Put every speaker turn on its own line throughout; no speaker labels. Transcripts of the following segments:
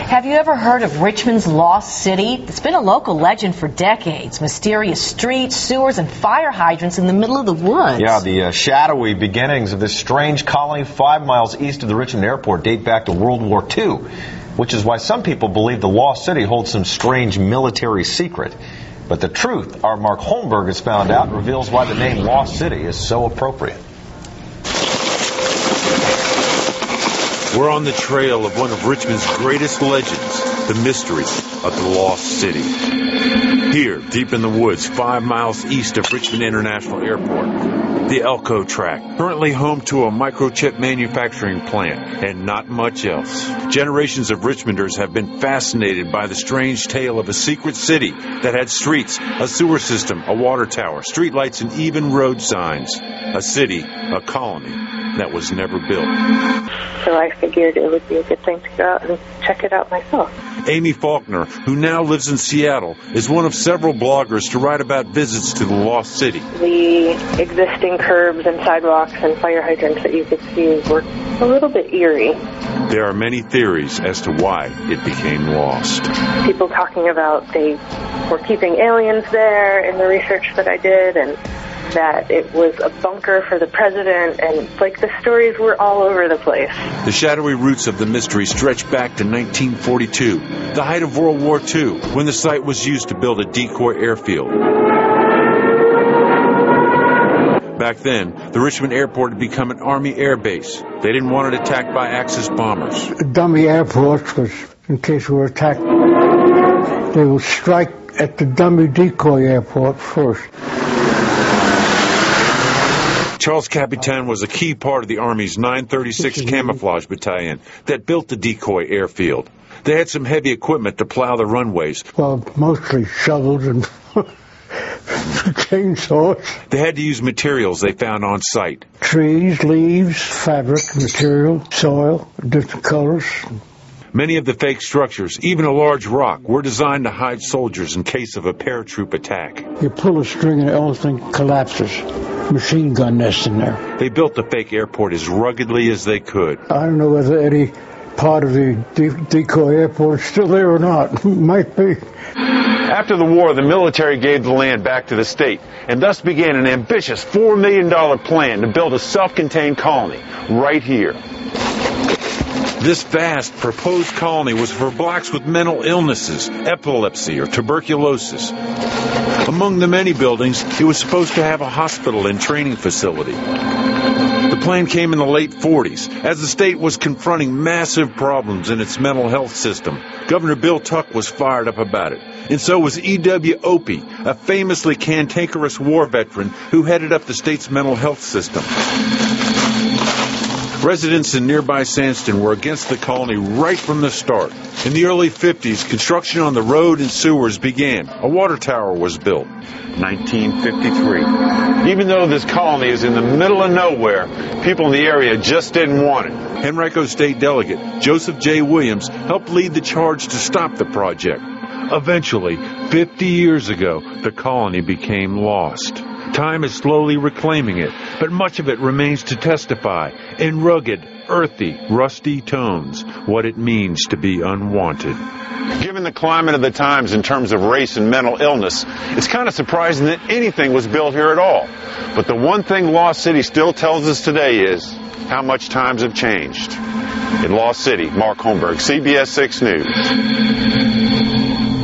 Have you ever heard of Richmond's Lost City? It's been a local legend for decades. Mysterious streets, sewers, and fire hydrants in the middle of the woods.
Yeah, the shadowy beginnings of this strange colony 5 miles east of the Richmond airport date back to World War II, which is why some people believe the Lost City holds some strange military secret. But the truth, our Mark Holmberg has found out, reveals why the name Lost City is so appropriate.
We're on the trail of one of Richmond's greatest legends, the mystery of the Lost City. Here, deep in the woods, 5 miles east of Richmond International Airport, the Elko Tract, currently home to a microchip manufacturing plant, and not much else. Generations of Richmonders have been fascinated by the strange tale of a secret city that had streets, a sewer system, a water tower, streetlights, and even road signs. A city, a colony, that was never built.
So I figured it would be a good thing to go out and check it out myself.
Amy Faulkner, who now lives in Seattle, is one of several bloggers to write about visits to the Lost City.
The existing curbs and sidewalks and fire hydrants that you could see were a little bit eerie.
There are many theories as to why it became lost.
People talking about they were keeping aliens there in the research that I did, and that it was a bunker for the president, and the stories were all over the place.
The shadowy roots of the mystery stretch back to 1942, the height of World War II, when the site was used to build a decoy airfield. Back then, the Richmond airport had become an Army air base. They didn't want it attacked by Axis bombers.
Dummy airports, was in case we were attacked, they would strike at the dummy decoy airport first.
Charles Capitan was a key part of the Army's 936 Camouflage Battalion that built the decoy airfield. They had some heavy equipment to plow the runways.
Well, mostly shovels and chainsaws.
They had to use materials they found on site.
Trees, leaves, fabric, material, soil, different colors.
Many of the fake structures, even a large rock, were designed to hide soldiers in case of a paratroop attack.
You pull a string and everything collapses. Machine gun nest in there.
They built the fake airport as ruggedly as they could.
I don't know whether any part of the decoy airport is still there or not. Might be.
After the war, the military gave the land back to the state, and thus began an ambitious $4 million plan to build a self-contained colony right here.
This vast proposed colony was for blacks with mental illnesses, epilepsy, or tuberculosis. Among the many buildings, it was supposed to have a hospital and training facility. The plan came in the late 40s, as the state was confronting massive problems in its mental health system. Governor Bill Tuck was fired up about it, and so was E.W. Opie, a famously cantankerous war veteran who headed up the state's mental health system. Residents in nearby Sandston were against the colony right from the start. In the early 50s, construction on the road and sewers began. A water tower was built.
1953. Even though this colony is in the middle of nowhere, people in the area just didn't want it.
Henrico State Delegate Joseph J. Williams helped lead the charge to stop the project. Eventually, 50 years ago, the colony became lost. Time is slowly reclaiming it, but much of it remains to testify in rugged, earthy, rusty tones what it means to be unwanted.
Given the climate of the times in terms of race and mental illness, it's kind of surprising that anything was built here at all. But the one thing Lost City still tells us today is how much times have changed. In Lost City, Mark Holmberg, CBS 6 News.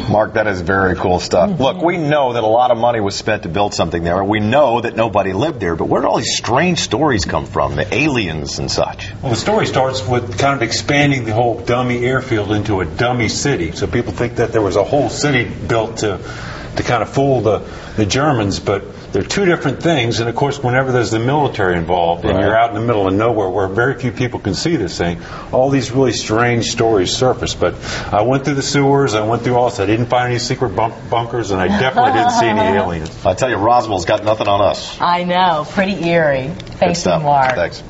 Mark, that is very cool stuff. Look, we know that a lot of money was spent to build something there. We know that nobody lived there. But where did all these strange stories come from, the aliens and such?
Well, the story starts with kind of expanding the whole dummy airfield into a dummy city. So people think that there was a whole city built to kind of fool the Germans, but they're two different things. And, of course, whenever there's the military involved and you're out in the middle of nowhere where very few people can see this thing, all these really strange stories surface. But I went through the sewers. I went through all this. I didn't find any secret bunkers, and I definitely didn't see any aliens.
I tell you, Roswell's got nothing on us.
I know. Pretty eerie. Thanks, Mark.
Thanks.